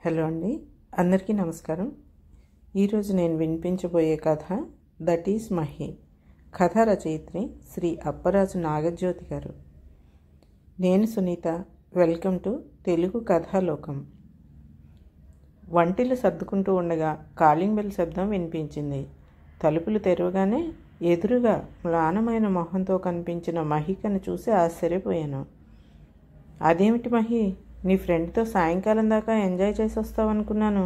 Hello అండి, అందరికీ నమస్కారం. ఈరోజు నేను వినిపించబోయే కథ దట్ ఈస్ మహి. కథ రచయిత్రి శ్రీ అప్పరాజు నాగజ్యోతి గారు. నేను సునీత. Welcome to Telugu Kathalokam. వంటిలు సర్దుకుంటూ ఉండగా కాలింగ్ బెల్ శబ్దం వినిపించింది. తలుపులు తెరవగానే ఎదురుగా మ్లానమైన మొహంతో కనిపించిన మహికను చూసి ఆశ్చర్యపోయాను. అదేమిటి మహి, నీ ఫ్రెండ్తో సాయంకాలం దాకా ఎంజాయ్ చేసి వస్తావనుకున్నాను,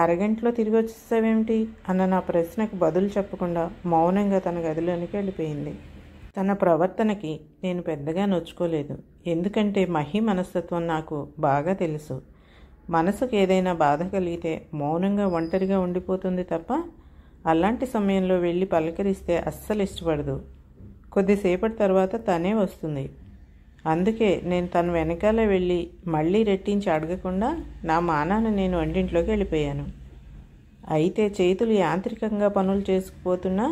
అరగంటలో తిరిగి వచ్చేసావేమిటి అన్న నా ప్రశ్నకు బదులు చెప్పకుండా మౌనంగా తన గదిలోనికి వెళ్ళిపోయింది. తన ప్రవర్తనకి నేను పెద్దగా నొచ్చుకోలేదు. ఎందుకంటే మహి మనస్తత్వం నాకు బాగా తెలుసు. మనసుకు ఏదైనా బాధ కలిగితే మౌనంగా ఒంటరిగా ఉండిపోతుంది తప్ప అలాంటి సమయంలో వెళ్ళి పలకరిస్తే అస్సలు ఇష్టపడదు. కొద్దిసేపటి తర్వాత తనే వస్తుంది. అందుకే నేను తను వెనకాల వెళ్ళి మళ్ళీ రెట్టించి అడగకుండా నా మానాన నేను వంటింట్లోకి వెళ్ళిపోయాను. అయితే చేతులు యాంత్రికంగా పనులు చేసుకుపోతున్నా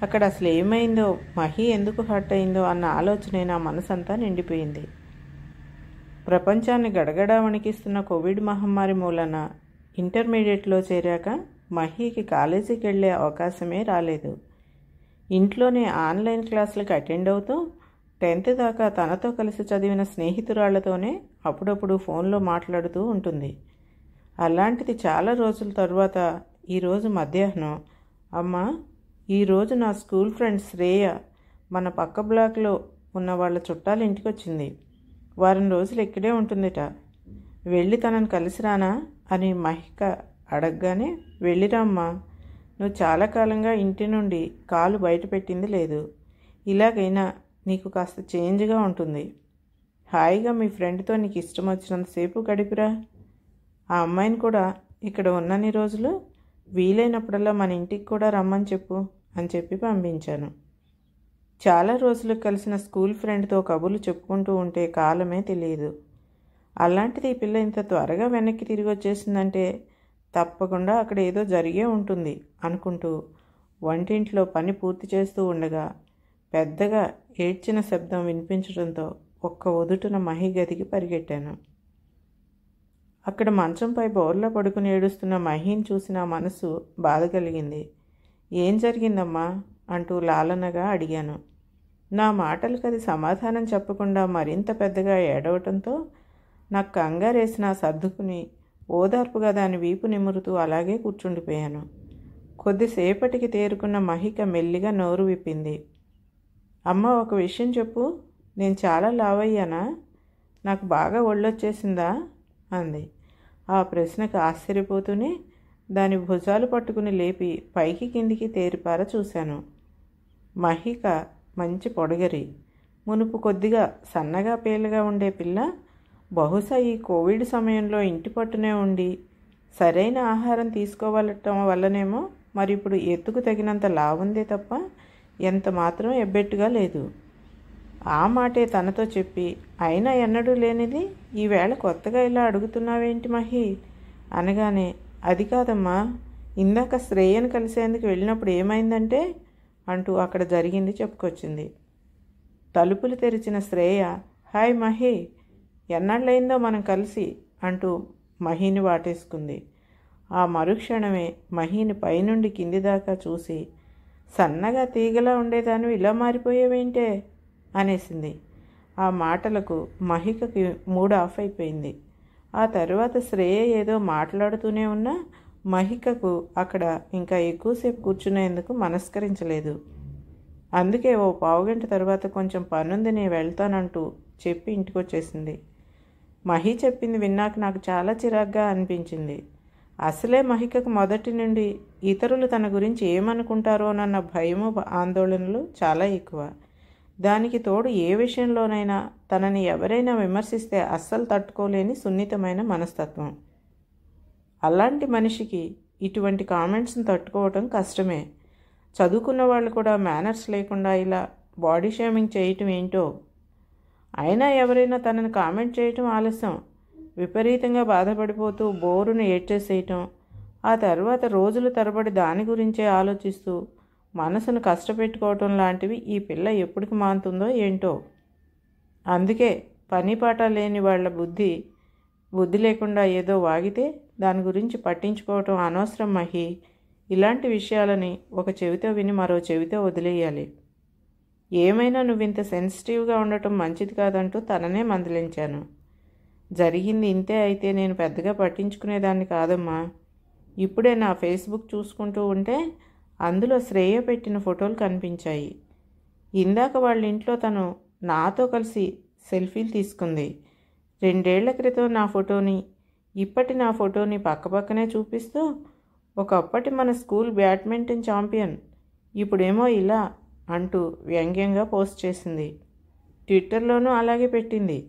అక్కడ అసలు ఏమైందో, మహి ఎందుకు హర్ట్ అయిందో అన్న ఆలోచనే నా మనసంతా నిండిపోయింది. ప్రపంచాన్ని గడగడా వణికిస్తున్న కోవిడ్ మహమ్మారి మూలన ఇంటర్మీడియట్లో చేరాక మహికి కాలేజీకి వెళ్ళే అవకాశమే రాలేదు. ఇంట్లోనే ఆన్లైన్ క్లాసులకు అటెండ్ అవుతూ 10th దాకా తనతో కలిసి చదివిన స్నేహితురాళ్లతోనే అప్పుడప్పుడు ఫోన్లో మాట్లాడుతూ ఉంటుంది. అలాంటిది చాలా రోజుల తర్వాత ఈరోజు మధ్యాహ్నం, అమ్మా, ఈరోజు నా స్కూల్ ఫ్రెండ్ శ్రేయ మన పక్క బ్లాక్లో ఉన్న వాళ్ళ చుట్టాల ఇంటికి వచ్చింది. వారం రోజులు ఇక్కడే ఉంటుందిట. వెళ్ళి తనను కలిసిరానా అని మహిక అడగగానే, వెళ్ళిరామ్మా, నువ్వు చాలా కాలంగా ఇంటి నుండి కాలు బయట పెట్టింది లేదు. ఇలాగైనా నీకు కాస్త చేంజ్గా ఉంటుంది. హాయిగా మీ ఫ్రెండ్తో నీకు ఇష్టం వచ్చినంతసేపు గడిపిరా. ఆ అమ్మాయిని కూడా ఇక్కడ ఉన్నన్ని రోజులు వీలైనప్పుడల్లా మన ఇంటికి కూడా రమ్మని చెప్పు అని చెప్పి పంపించాను. చాలా రోజులు కలిసిన స్కూల్ ఫ్రెండ్తో కబుర్లు చెప్పుకుంటూ ఉంటే కాలమే తెలియదు. అలాంటిది ఈ పిల్ల ఇంత త్వరగా వెనక్కి తిరిగి వచ్చేసిందంటే తప్పకుండా అక్కడ ఏదో జరిగే ఉంటుంది అనుకుంటూ వంటింట్లో పని పూర్తి చేస్తూ ఉండగా పెద్దగా ఏడ్చిన శబ్దం వినిపించడంతో ఒక్క ఒదుటున మహి గదికి పరిగెట్టాను. అక్కడ మంచంపై బోర్లా పడుకుని ఏడుస్తున్న మహిని చూసి నా మనసు బాధ కలిగింది. ఏం జరిగిందమ్మా అంటూ లాలనగా అడిగాను. నా మాటలకు అది సమాధానం చెప్పకుండా మరింత పెద్దగా ఏడవటంతో నాకు కంగారేసిన సర్దుకుని ఓదార్పుగా దాని వీపు నిమురుతూ అలాగే కూర్చుండిపోయాను. కొద్దిసేపటికి తేరుకున్న మహిక మెల్లిగా నోరు విప్పింది. అమ్మ, ఒక విషయం చెప్పు, నేను చాలా లావయ్యానా, నాకు బాగా ఒళ్ళొచ్చేసిందా అంది. ఆ ప్రశ్నకు ఆశ్చర్యపోతూనే దాని భుజాలు పట్టుకుని లేపి పైకి కిందికి తేరిపార చూశాను. మహిక మంచి పొడగరి, మునుపు కొద్దిగా సన్నగా పేలగా ఉండే పిల్ల బహుశా ఈ కోవిడ్ సమయంలో ఇంటి పట్టునే ఉండి సరైన ఆహారం తీసుకోవాలటం వల్లనేమో మరి ఇప్పుడు ఎత్తుకు తగినంత లావుందే తప్ప ఎంత మాత్రం ఎబ్బెట్టుగా లేదు. ఆ మాటే తనతో చెప్పి, అయినా ఎన్నడూ లేనిది ఈవేళ కొత్తగా ఇలా అడుగుతున్నావేంటి మహి అనగానే, అది కాదమ్మా, ఇందాక శ్రేయను కలిసేందుకు వెళ్ళినప్పుడు ఏమైందంటే అంటూ అక్కడ జరిగింది చెప్పుకొచ్చింది. తలుపులు తెరిచిన శ్రేయ, హాయ్ మహి, ఎన్నాళ్ళయిందో మనం కలిసి అంటూ మహిని వాటేసుకుంది. ఆ మరుక్షణమే మహిని పైనుండి కింది దాకా చూసి, సన్నగా తీగలా ఉండేదాన్ని ఇలా మారిపోయేవేంటే అనేసింది. ఆ మాటలకు మహికకి మూడ్ ఆఫ్ అయిపోయింది. ఆ తర్వాత శ్రేయ ఏదో మాట్లాడుతూనే ఉన్నా మహికకు అక్కడ ఇంకా ఎక్కువసేపు కూర్చునేందుకు మనస్కరించలేదు. అందుకే ఓ పావుగంట తర్వాత కొంచెం పనుంది, నేను వెళ్తానంటూ చెప్పి ఇంటికొచ్చేసింది. మహి చెప్పింది విన్నాక నాకు చాలా చిరాగ్గా అనిపించింది. అసలే మహికకు మొదటి నుండి ఇతరులు తన గురించి ఏమనుకుంటారోనన్న భయము ఆందోళనలు చాలా ఎక్కువ. దానికి తోడు ఏ విషయంలోనైనా తనని ఎవరైనా విమర్శిస్తే అస్సలు తట్టుకోలేని సున్నితమైన మనస్తత్వం. అలాంటి మనిషికి ఇటువంటి కామెంట్స్ని తట్టుకోవటం కష్టమే. చదువుకున్న వాళ్ళు కూడా మేనర్స్ లేకుండా ఇలా బాడీ షేమింగ్ చేయటం ఏంటో. అయినా ఎవరైనా తనని కామెంట్ చేయటం ఆలస్యం, విపరీతంగా బాధపడిపోతూ బోరును ఏడ్చేసేయటం, ఆ తర్వాత రోజుల తరబడి దాని గురించే ఆలోచిస్తూ మనసును కష్టపెట్టుకోవటం లాంటివి ఈ పిల్ల ఎప్పటికి మానుతుందో ఏంటో. అందుకే పని పాట లేని వాళ్ళ బుద్ధి బుద్ధి లేకుండా ఏదో వాగితే దాని గురించి పట్టించుకోవటం అనవసరం మహి. ఇలాంటి విషయాలని ఒక చెవితో విని మరో చెవితో వదిలేయాలి. ఏమైనా నువ్వింత సెన్సిటివ్గా ఉండటం మంచిది కాదంటూ తననే మందలించాను. జరిగింది ఇంతే అయితే నేను పెద్దగా పట్టించుకునేదాన్ని కాదమ్మా. ఇప్పుడే నా ఫేస్బుక్ చూసుకుంటూ ఉంటే అందులో శ్రేయ పెట్టిన ఫోటోలు కనిపించాయి. ఇందాక వాళ్ళ ఇంట్లో తను నాతో కలిసి సెల్ఫీలు తీసుకుంది. 2 ఏళ్ల క్రితం నా ఫోటోని, ఇప్పటి నా ఫోటోని పక్కపక్కనే చూపిస్తూ ఒకప్పటి మన స్కూల్ బ్యాడ్మింటన్ ఛాంపియన్ ఇప్పుడేమో ఇలా అంటూ వ్యంగ్యంగా పోస్ట్ చేసింది. ట్విట్టర్లోనూ అలాగే పెట్టింది.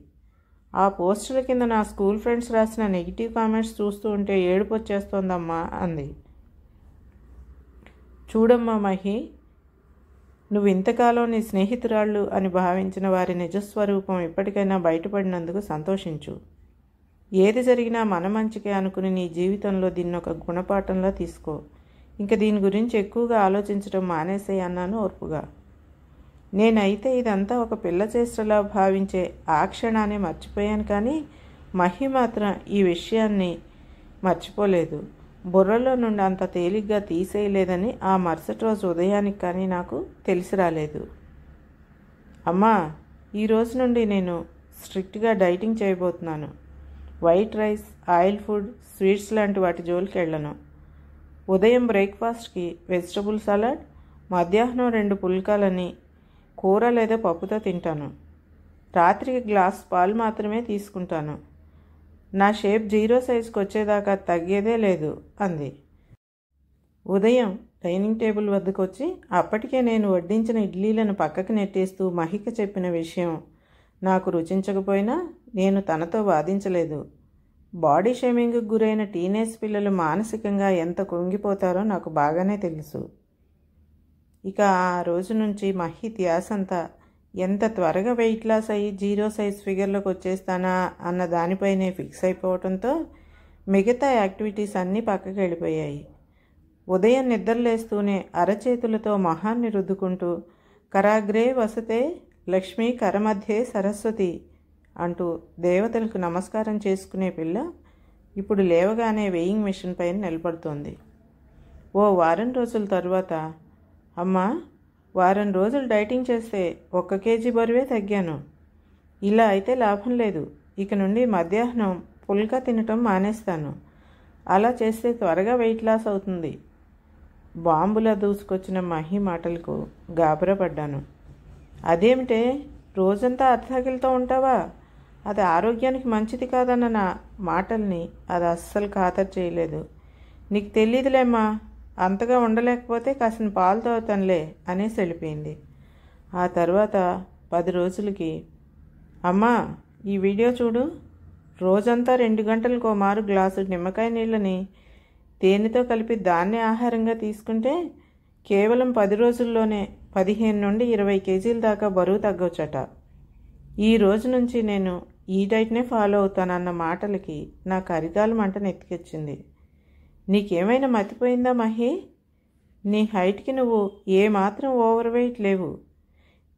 ఆ పోస్టుల కింద నా స్కూల్ ఫ్రెండ్స్ రాసిన నెగిటివ్ కామెంట్స్ చూస్తూ ఉంటే ఏడుపు వచ్చేస్తోందమ్మా అంది. చూడమ్మా మహి, నువ్వు ఇంతకాలం నీ స్నేహితురాళ్ళు అని భావించిన వారి నిజస్వరూపం ఇప్పటికైనా బయటపడినందుకు సంతోషించు. ఏది జరిగినా మన మంచికే అనుకుని నీ జీవితంలో దీన్ని ఒక గుణపాఠంలా తీసుకో. ఇంక దీని గురించి ఎక్కువగా ఆలోచించడం మానేసే అన్నాను ఓర్పుగా. నేనైతే ఇదంతా ఒక పిల్ల చేష్టలా భావించే ఆ క్షణాన్ని మర్చిపోయాను, కానీ మహి మాత్రం ఈ విషయాన్ని మర్చిపోలేదు. బుర్రలో నుండి అంత తేలిగ్గా తీసేయలేదని ఆ మరుసటి రోజు ఉదయానికి కానీ నాకు తెలిసి రాలేదు. అమ్మా, ఈరోజు నుండి నేను స్ట్రిక్ట్గా డైటింగ్ చేయబోతున్నాను. White rice, oil food, sweets లాంటి వాటి జోలికి వెళ్ళను. ఉదయం బ్రేక్ఫాస్ట్కి వెజిటబుల్ సలాడ్, మధ్యాహ్నం 2 పుల్కాలని కూర లేదా పప్పుతో తింటాను. రాత్రికి గ్లాస్ పాలు మాత్రమే తీసుకుంటాను. నా షేప్ 0 సైజుకి వచ్చేదాకా తగ్గేదే లేదు అంది. ఉదయం డైనింగ్ టేబుల్ వద్దకు వచ్చి అప్పటికే నేను వడ్డించిన ఇడ్లీలను పక్కకు నెట్టేస్తూ మహిక చెప్పిన విషయం నాకు రుచించకపోయినా నేను తనతో వాదించలేదు. బాడీ షేమింగ్కి గురైన టీనేజ్ పిల్లలు మానసికంగా ఎంత కృంగిపోతారో నాకు బాగానే తెలుసు. ఇక ఆ రోజు నుంచి మహి ధ్యాసంతా ఎంత త్వరగా వెయిట్ లాస్ అయ్యి 0 సైజ్ ఫిగర్లోకి వచ్చేస్తానా అన్న దానిపైనే ఫిక్స్ అయిపోవడంతో మిగతా యాక్టివిటీస్ అన్నీ పక్కకి వెళ్ళిపోయాయి. ఉదయం నిద్రలేస్తూనే అరచేతులతో మొహాన్ని రుద్దుకుంటూ కరాగ్రే వసతే లక్ష్మీ కరమధ్యే సరస్వతి అంటూ దేవతలకు నమస్కారం చేసుకునే పిల్ల ఇప్పుడు లేవగానే వెయింగ్ మిషన్ పైన నిలబడుతోంది. ఓ వారం రోజుల తర్వాత, అమ్మా, వారం రోజులు డైటింగ్ చేస్తే 1 కేజీ బరువే తగ్గాను. ఇలా అయితే లాభం లేదు. ఇక నుండి మధ్యాహ్నం పుల్కా తినటం మానేస్తాను. అలా చేస్తే త్వరగా వెయిట్ లాస్ అవుతుంది. బాంబులా దూసుకొచ్చిన మహి మాటలకు గాబరపడ్డాను. అదేమిటే, రోజంతా అర్థాకిలతో ఉంటావా? అది ఆరోగ్యానికి మంచిది కాదన్న నా మాటల్ని అది అస్సలు ఖాతరు చేయలేదు. నీకు తెలియదులేమ్మా, అంతగా ఉండలేకపోతే కాసిన పాలు తాగుతానులే అనేసి వెళ్ళిపోయింది. ఆ తర్వాత 10 రోజులకి, అమ్మా, ఈ వీడియో చూడు. రోజంతా 2 గంటలకు మారు గ్లాసు నిమ్మకాయ నీళ్ళని తేనెతో కలిపి దాన్నే ఆహారంగా తీసుకుంటే కేవలం 10 రోజుల్లోనే 15 నుండి 20 కేజీల దాకా బరువు తగ్గొచ్చట. ఈ రోజు నుంచి నేను ఈ డైట్నే ఫాలో అవుతానన్న మాటలకి నాకు అరికాలు మంట నెత్తికెచ్చింది. నీకేమైనా మతిపోయిందా మహి? నీ హైట్కి నువ్వు ఏమాత్రం ఓవర్ వెయిట్ లేవు.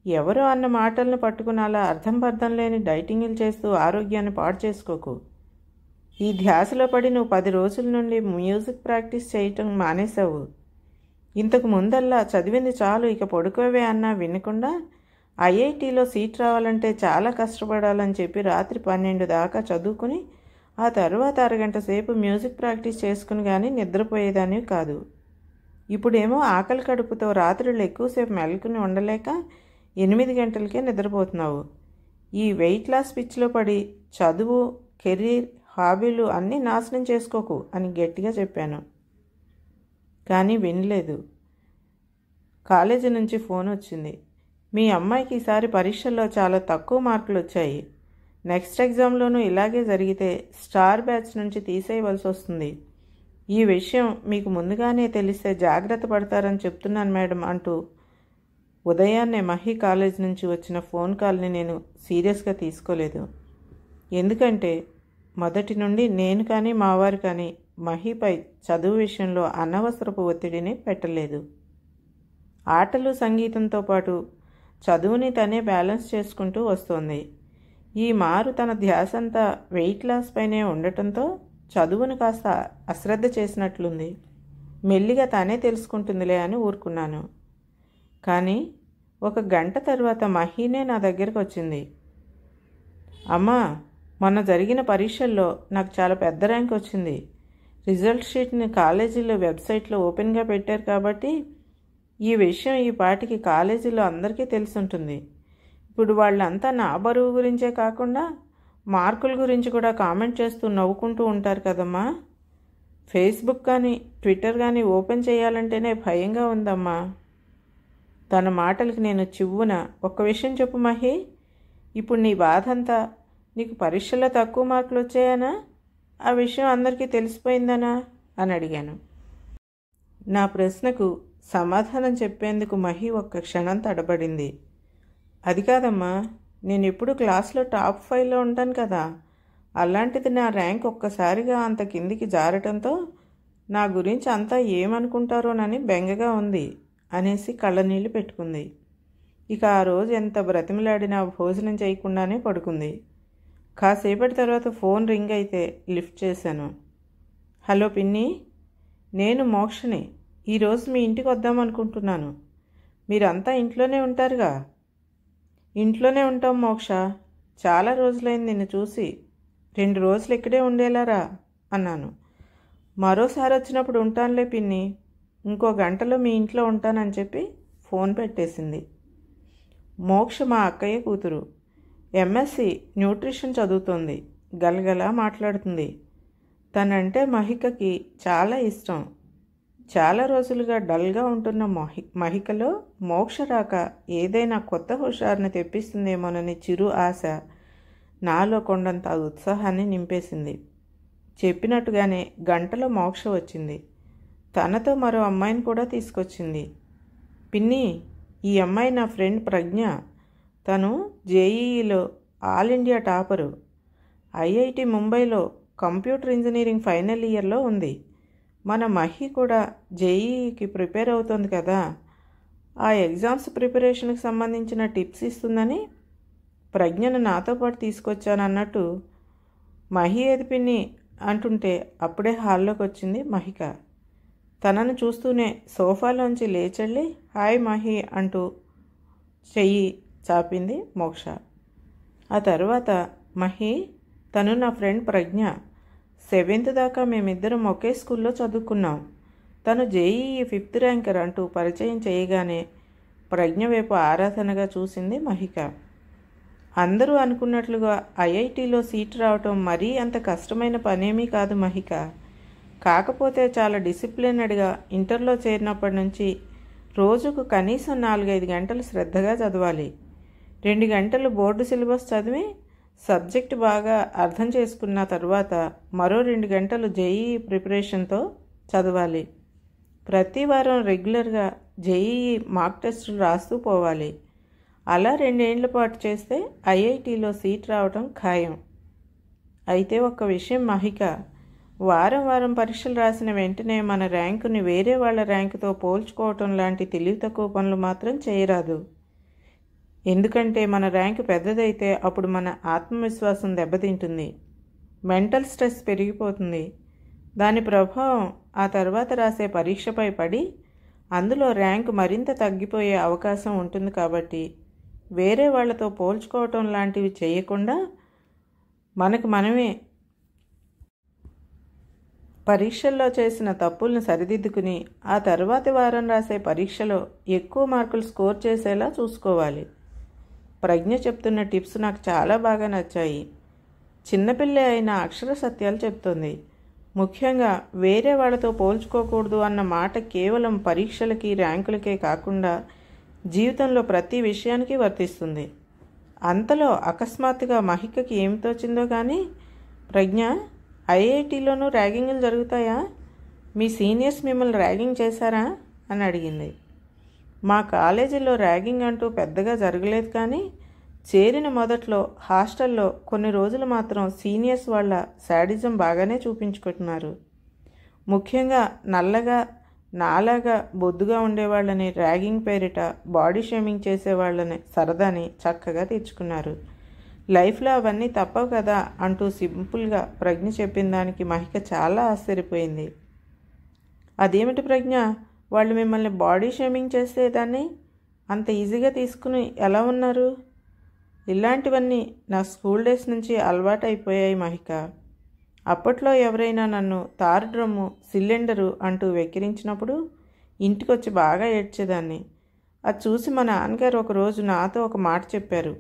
ఎవరో అన్న మాటలను పట్టుకుని అలా అర్థం పర్థం లేని డైటింగ్లు చేస్తూ ఆరోగ్యాన్ని పాడు చేసుకోకు. ఈ ధ్యాసలో పడి నువ్వు 10 రోజుల నుండి మ్యూజిక్ ప్రాక్టీస్ చేయటం మానేశావు. ఇంతకు ముందల్లా చదివింది చాలు, ఇక పడుకోవే అన్నా వినకుండా ఐఐటీలో సీట్ రావాలంటే చాలా కష్టపడాలని చెప్పి రాత్రి 12 దాకా చదువుకుని ఆ తర్వాత అరగంట సేపు మ్యూజిక్ ప్రాక్టీస్ చేసుకుని కానీ నిద్రపోయేదాన్ని కాదు. ఇప్పుడేమో ఆకలి కడుపుతో రాత్రులు ఎక్కువసేపు మెలకుని ఉండలేక 8 గంటలకే నిద్రపోతున్నావు. ఈ వెయిట్ లాస్ పిచ్చిలో పడి చదువు, కెరీర్, హాబీలు అన్నీ నాశనం చేసుకోకు అని గట్టిగా చెప్పాను. కానీ వినలేదు. కాలేజీ నుంచి ఫోన్ వచ్చింది. మీ అమ్మాయికి ఈసారి పరీక్షల్లో చాలా తక్కువ మార్కులు వచ్చాయి. నెక్స్ట్ ఎగ్జామ్లోనూ ఇలాగే జరిగితే స్టార్ బ్యాచ్ నుంచి తీసేయవలసి వస్తుంది. ఈ విషయం మీకు ముందుగానే తెలిస్తే జాగ్రత్త పడతారని చెప్తున్నాను మేడం అంటూ ఉదయాన్నే మహి కాలేజ్ నుంచి వచ్చిన ఫోన్ కాల్ని నేను సీరియస్గా తీసుకోలేదు. ఎందుకంటే మొదటి నుండి నేను కానీ మావారు కానీ మహిపై చదువు విషయంలో అనవసరపు ఒత్తిడిని పెట్టలేదు. ఆటలు, సంగీతంతో పాటు చదువుని తనే బ్యాలెన్స్ చేసుకుంటూ వస్తోంది. ఈ మారు తన ధ్యాసంతా వెయిట్ లాస్ పైనే ఉండటంతో చదువును కాస్త అశ్రద్ధ చేసినట్లుంది. మెల్లిగా తానే తెలుసుకుంటుందిలే అని ఊరుకున్నాను. కానీ ఒక గంట తర్వాత మహీనే నా దగ్గరకు వచ్చింది. అమ్మా, మొన్న జరిగిన పరీక్షల్లో నాకు చాలా పెద్ద ర్యాంక్ వచ్చింది. రిజల్ట్ షీట్ని కాలేజీలో వెబ్సైట్లో ఓపెన్గా పెట్టారు కాబట్టి ఈ విషయం ఈ పాటికి కాలేజీలో అందరికీ తెలుసుంటుంది. ఇప్పుడు వాళ్ళంతా నా బరువు గురించే కాకుండా మార్కుల గురించి కూడా కామెంట్ చేస్తూ నవ్వుకుంటూ ఉంటారు కదమ్మా. ఫేస్బుక్ కానీ ట్విట్టర్ కానీ ఓపెన్ చేయాలంటేనే భయంగా ఉందమ్మా. తన మాటలకి నేను చివ్వున, ఒక్క విషయం చెప్పు మహి, ఇప్పుడు నీ బాధ అంతా నీకు పరీక్షల్లో తక్కువ మార్కులు వచ్చాయనా, ఆ విషయం అందరికీ తెలిసిపోయిందనా అని అడిగాను. నా ప్రశ్నకు సమాధానం చెప్పేందుకు మహి ఒక్క క్షణం తడబడింది. అది కాదమ్మా, నేను ఎప్పుడు క్లాస్లో టాప్ 5లో ఉంటాను కదా, అలాంటిది నా ర్యాంక్ ఒక్కసారిగా అంత కిందికి జారటంతో నా గురించి అంతా ఏమనుకుంటారోనని బెంగగా ఉంది అనేసి కళ్ళనీళ్ళు పెట్టుకుంది. ఇక ఆ రోజు ఎంత బ్రతిమలాడినా భోజనం చేయకుండానే పడుకుంది. కాసేపటి తర్వాత ఫోన్ రింగ్ అయితే లిఫ్ట్ చేశాను. హలో పిన్ని, నేను మోక్షని. ఈరోజు మీ ఇంటికి వద్దామనుకుంటున్నాను. మీరంతా ఇంట్లోనే ఉంటారుగా? ఇంట్లోనే ఉంటాం మోక్ష, చాలా రోజులైంది నిన్ను చూసి. 2 రోజులు ఇక్కడే ఉండేలారా అన్నాను. మరోసారి వచ్చినప్పుడు ఉంటానులే పిన్ని, ఇంకో గంటలో మీ ఇంట్లో ఉంటానని చెప్పి ఫోన్ పెట్టేసింది. మోక్ష మా అక్కయ్య కూతురు. ఎంఎస్సి న్యూట్రిషన్ చదువుతోంది. గలగలా మాట్లాడుతుంది. తనంటే మహికకి చాలా ఇష్టం. చాలా రోజులుగా డల్గా ఉంటున్న మహికలో మోక్ష రాక ఏదైనా కొత్త హుషారుని తెప్పిస్తుందేమోనని చిరు ఆశ నాలో కొండంత ఉత్సాహాన్ని నింపేసింది. చెప్పినట్టుగానే గంటలో మోక్ష వచ్చింది. తనతో మరో అమ్మాయిని కూడా తీసుకొచ్చింది. పిన్ని, ఈ అమ్మాయి నా ఫ్రెండ్ ప్రజ్ఞ. తను జేఈఈలో ఆల్ ఇండియా టాపరు. ఐఐటి ముంబైలో కంప్యూటర్ ఇంజనీరింగ్ ఫైనల్ ఇయర్లో ఉంది. మన మహి కూడా జేఈఈకి ప్రిపేర్ అవుతుంది కదా, ఆ ఎగ్జామ్స్ ప్రిపరేషన్కి సంబంధించిన టిప్స్ ఇస్తుందని ప్రజ్ఞను నాతో పాటు తీసుకొచ్చానన్నట్టు మహి ఏది పిన్ని అంటుంటే అప్పుడే హాల్లోకి వచ్చింది మహిక. తనను చూస్తూనే సోఫాలోంచి లేచెళ్ళి హాయ్ మహి అంటూ చెయ్యి చాపింది మోక్ష. ఆ తర్వాత మహి, తను నా ఫ్రెండ్ ప్రజ్ఞ. 7th దాకా మేమిద్దరం ఒకే స్కూల్లో చదువుకున్నాం. తను జేఈఈ 5th ర్యాంకర్ అంటూ పరిచయం చేయగానే ప్రజ్ఞ వైపు ఆరాధనగా చూసింది మహిక. అందరూ అనుకున్నట్లుగా ఐఐటిలో సీట్ రావటం మరీ అంత కష్టమైన పనేమీ కాదు మహిక. కాకపోతే చాలా డిసిప్లినెడ్గా ఇంటర్లో చేరినప్పటి నుంచి రోజుకు కనీసం 4-5 గంటలు శ్రద్ధగా చదవాలి. 2 గంటలు బోర్డు సిలబస్ చదివి సబ్జెక్ట్ బాగా అర్థం చేసుకున్న తర్వాత మరో 2 గంటలు జేఈఈ ప్రిపరేషన్తో చదవాలి. ప్రతి వారం రెగ్యులర్గా జేఈఈ మాక్ టెస్టులు రాస్తూ పోవాలి. అలా 2 ఏళ్ల పాటు చేస్తే ఐఐటిలో సీట్ రావడం ఖాయం. అయితే ఒక్క విషయం మహిక, వారం పరీక్షలు రాసిన వెంటనే మన ర్యాంకుని వేరే వాళ్ళ ర్యాంకుతో పోల్చుకోవటం లాంటి తెలివి తక్కువ పనులు మాత్రం చేయరాదు. ఎందుకంటే మన ర్యాంకు పెద్దదైతే అప్పుడు మన ఆత్మవిశ్వాసం దెబ్బతింటుంది, మెంటల్ స్ట్రెస్ పెరిగిపోతుంది. దాని ప్రభావం ఆ తర్వాత రాసే పరీక్షపై పడి అందులో ర్యాంకు మరింత తగ్గిపోయే అవకాశం ఉంటుంది. కాబట్టి వేరే వాళ్లతో పోల్చుకోవటం లాంటివి చేయకుండా మనకు మనమే పరీక్షల్లో చేసిన తప్పులను సరిదిద్దుకుని ఆ తర్వాతి వారం రాసే పరీక్షలో ఎక్కువ మార్కులు స్కోర్ చేసేలా చూసుకోవాలి. ప్రజ్ఞ చెప్తున్న టిప్స్ నాకు చాలా బాగా నచ్చాయి. చిన్నపిల్లే అయిన అక్షర సత్యాలు చెప్తుంది. ముఖ్యంగా వేరే వాళ్ళతో పోల్చుకోకూడదు అన్న మాట కేవలం పరీక్షలకి ర్యాంకులకే కాకుండా జీవితంలో ప్రతి విషయానికి వర్తిస్తుంది. అంతలో అకస్మాత్తుగా మహికకి ఏమి తోచిందో కానీ, ప్రజ్ఞ, ఐఐటిలోనూ ర్యాగింగ్లు జరుగుతాయా? మీ సీనియర్స్ మిమ్మల్ని ర్యాగింగ్ చేశారా అని అడిగింది. మా కాలేజీలో ర్యాగింగ్ అంటూ పెద్దగా జరగలేదు, కానీ చేరిన మొదట్లో హాస్టల్లో కొన్ని రోజులు మాత్రం సీనియర్స్ వాళ్ళ శాడిజం బాగానే చూపించుకుంటున్నారు. ముఖ్యంగా నల్లగా నాలాగా బొద్దుగా ఉండేవాళ్ళని ర్యాగింగ్ పేరిట బాడీ షేమింగ్ చేసేవాళ్ళని సరదాని చక్కగా తీర్చుకున్నారు. లైఫ్లో అవన్నీ తప్పవు కదా అంటూ సింపుల్గా ప్రజ్ఞ చెప్పిన దానికి మహిక చాలా ఆశ్చర్యపోయింది. అదేమిటి ప్రజ్ఞ, వాళ్ళు మిమ్మల్ని బాడీ షేమింగ్ చేస్తే దాన్ని అంత ఈజీగా తీసుకుని ఎలా ఉన్నారు? ఇలాంటివన్నీ నా స్కూల్ డేస్ నుంచి అలవాటు అయిపోయాయి మహిక. అప్పట్లో ఎవరైనా నన్ను తారు డ్రమ్ము, సిలిండరు అంటూ వెక్కిరించినప్పుడు ఇంటికొచ్చి బాగా ఏడ్చేదాన్ని. అది చూసి మా నాన్నగారు ఒకరోజు నాతో ఒక మాట చెప్పారు.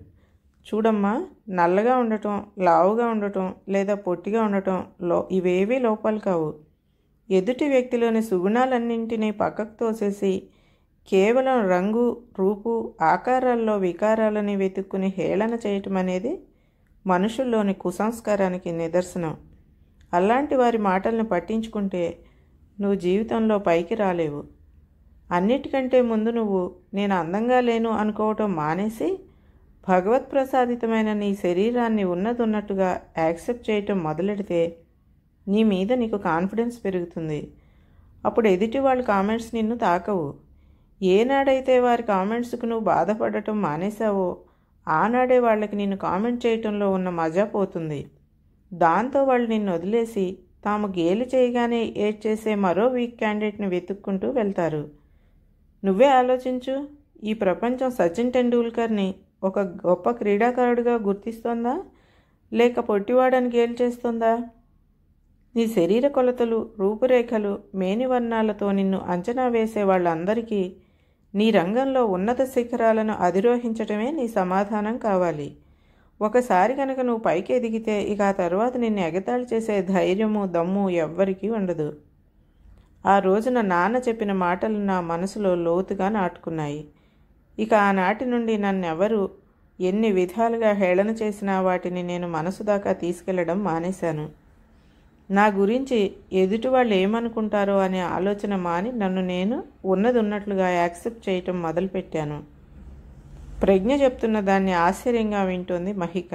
చూడమ్మా, నల్లగా ఉండటం, లావుగా ఉండటం లేదా పొట్టిగా ఉండటం ఇవేవీ లోపాలు కావు. ఎదుటి వ్యక్తిలోని సుగుణాలన్నింటినీ పక్కకు తోసేసి కేవలం రంగు, రూపు, ఆకారాల్లో వికారాలని వెతుక్కుని హేళన చేయటం అనేది మనుషుల్లోని కుసంస్కారానికి నిదర్శనం. అలాంటి వారి మాటల్ని పట్టించుకుంటే నువ్వు జీవితంలో పైకి రాలేవు. అన్నిటికంటే ముందు నువ్వు నేను అందంగా లేను అనుకోవటం మానేసి భగవత్ప్రసాదితమైన నీ శరీరాన్ని ఉన్నట్టుగా యాక్సెప్ట్ చేయటం మొదలెడితే నీ మీద నీకు కాన్ఫిడెన్స్ పెరుగుతుంది. అప్పుడు ఎదుటి వాళ్ళ కామెంట్స్ నిన్ను తాకవు. ఏనాడైతే వారి కామెంట్స్కు నువ్వు బాధపడటం మానేశావో ఆనాడే వాళ్ళకి నిన్ను కామెంట్ చేయటంలో ఉన్న మజా పోతుంది. దాంతో వాళ్ళు నిన్ను వదిలేసి తాము గేలి చేయగానే ఏడ్ చేసే మరో వీక్ క్యాండిడేట్ని వెతుక్కుంటూ వెళ్తారు. నువ్వే ఆలోచించు, ఈ ప్రపంచం సచిన్ టెండూల్కర్ని ఒక గొప్ప క్రీడాకారుడిగా గుర్తిస్తోందా లేక పొట్టివాడని గేలి చేస్తోందా? నీ శరీర కొలతలు, రూపురేఖలు, మేనివర్ణాలతో నిన్ను అంచనా వేసే వాళ్ళందరికీ నీ రంగంలో ఉన్నత శిఖరాలను అధిరోహించటమే నీ సమాధానం కావాలి. ఒకసారి కనుక నువ్వు పైకి ఎదిగితే ఇక ఆ తర్వాత నిన్ను ఎగతాళి చేసే ధైర్యము, దమ్ము ఎవ్వరికీ ఉండదు. ఆ రోజున నాన్న చెప్పిన మాటలు నా మనసులో లోతుగా నాటుకున్నాయి. ఇక ఆనాటి నుండి నన్నెవరు ఎన్ని విధాలుగా హేళన చేసినా వాటిని నేను మనసు దాకా తీసుకెళ్లడం మానేశాను. నా గురించి ఎదుటి వాళ్ళు ఏమనుకుంటారో అనే ఆలోచన మాని నన్ను నేను ఉన్నట్లుగా యాక్సెప్ట్ చేయటం మొదలుపెట్టాను. ప్రజ్ఞ చెప్తున్న దాన్ని ఆశ్చర్యంగా వింటోంది మహిక.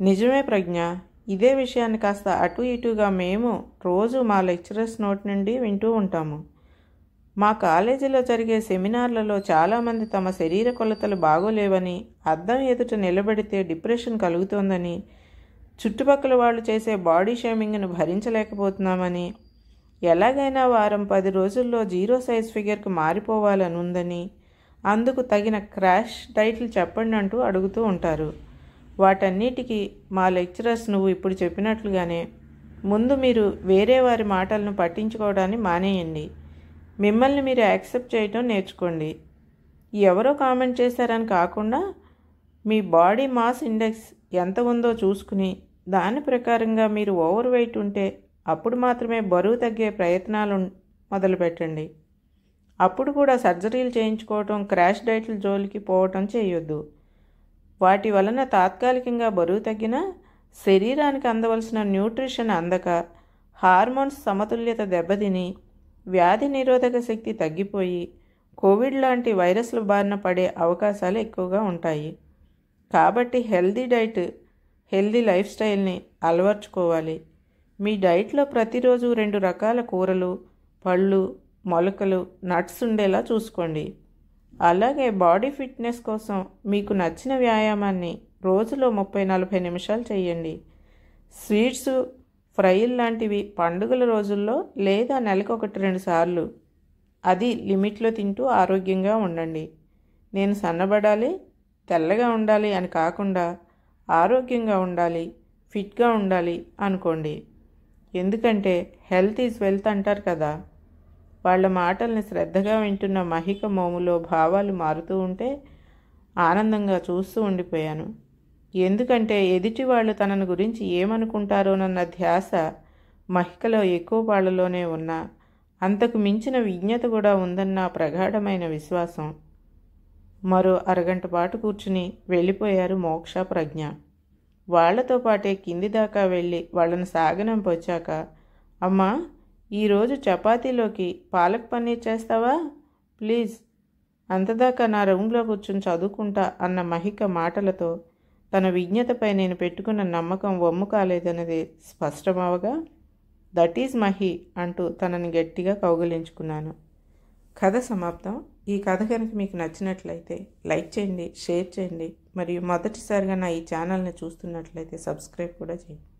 నిజమే ప్రజ్ఞ, ఇదే విషయాన్ని కాస్త అటు ఇటుగా మేము రోజు మా లెక్చరర్స్ నోటి నుండి వింటూ ఉంటాము. మా కాలేజీలో జరిగే సెమినార్లలో చాలామంది తమ శరీర కొలతలు బాగోలేవని, అద్దం ఎదుట నిలబడితే డిప్రెషన్ కలుగుతోందని, చుట్టుపక్కల వాళ్ళు చేసే బాడీ షేమింగ్ను భరించలేకపోతున్నామని, ఎలాగైనా వారం 10 రోజుల్లో 0 సైజ్ ఫిగర్కి మారిపోవాలని ఉందని, అందుకు తగిన క్రాష్ డైట్లు చెప్పండి అంటూ అడుగుతూ ఉంటారు. వాటన్నిటికీ మా లెక్చరర్స్ నువ్వు ఇప్పుడు చెప్పినట్లుగానే ముందు మీరు వేరే వారి మాటలను పట్టించుకోవడాన్ని మానేయండి. మిమ్మల్ని మీరు యాక్సెప్ట్ చేయటం నేర్చుకోండి. ఎవరో కామెంట్ చేశారని కాకుండా మీ బాడీ మాస్ ఇండెక్స్ ఎంత ఉందో చూసుకుని దాని ప్రకారంగా మీరు ఓవర్ వెయిట్ ఉంటే అప్పుడు మాత్రమే బరువు తగ్గే ప్రయత్నాలు మొదలుపెట్టండి. అప్పుడు కూడా సర్జరీలు చేయించుకోవటం, క్రాష్ డైట్ల జోలికి పోవటం చేయొద్దు. వాటి వలన తాత్కాలికంగా బరువు తగ్గినా శరీరానికి అందవలసిన న్యూట్రిషన్ అందక, హార్మోన్స్ సమతుల్యత దెబ్బతిని, వ్యాధి నిరోధక శక్తి తగ్గిపోయి కోవిడ్ లాంటి వైరస్ల బారిన పడే అవకాశాలు ఎక్కువగా ఉంటాయి. కాబట్టి హెల్దీ డైట్, హెల్దీ లైఫ్ స్టైల్ని అలవర్చుకోవాలి. మీ డైట్లో ప్రతిరోజు 2 రకాల కూరలు, పళ్ళు, మొలకలు, నట్స్ ఉండేలా చూసుకోండి. అలాగే బాడీ ఫిట్నెస్ కోసం మీకు నచ్చిన వ్యాయామాన్ని రోజులో 30-40 నిమిషాలు చేయండి. స్వీట్స్, ఫ్రైలు లాంటివి పండుగల రోజుల్లో లేదా నెలకు 1-2 సార్లు, అది లిమిట్లో తింటూ ఆరోగ్యంగా ఉండండి. నేను సన్నబడాలి, తెల్లగా ఉండాలి అని కాకుండా ఆరోగ్యంగా ఉండాలి, ఫిట్గా ఉండాలి అనుకోండి. ఎందుకంటే హెల్త్ ఈజ్ వెల్త్ అంటారు కదా. వాళ్ళ మాటల్ని శ్రద్ధగా వింటున్న మహిక మోములో భావాలు మారుతూ ఉంటే ఆనందంగా చూస్తూ ఉండిపోయాను. ఎందుకంటే ఎదుటి వాళ్ళు తనను గురించి ఏమనుకుంటారోనన్న ధ్యాస మహికలో ఎక్కువ వాళ్ళలోనే ఉన్నా అంతకు మించిన విజ్ఞత కూడా ఉందన్న ప్రగాఢమైన విశ్వాసం. మరో అరగంట పాటు కూర్చుని వెళ్ళిపోయారు మోక్ష, ప్రజ్ఞ. వాళ్లతో పాటే కింది దాకా వెళ్ళి వాళ్ళని సాగనంపొచ్చాక, అమ్మా ఈరోజు చపాతీలోకి పాలక్ పన్నీర్ చేస్తావా ప్లీజ్, అంతదాకా నా రూమ్లో కూర్చుని చదువుకుంటా అన్న మహిక మాటలతో తన విజ్ఞతపై నేను పెట్టుకున్న నమ్మకం వమ్ము కాలేదన్నది స్పష్టమవగా, దట్ ఈజ్ మహి అంటూ తనని గట్టిగా కౌగిలించుకున్నాను. కథ సమాప్తం. ఈ కథ కనుక మీకు నచ్చినట్లయితే లైక్ చేయండి, షేర్ చేయండి, మరియు మొదటిసారిగా నా ఈ ఛానల్ని చూస్తున్నట్లయితే సబ్స్క్రైబ్ కూడా చేయండి.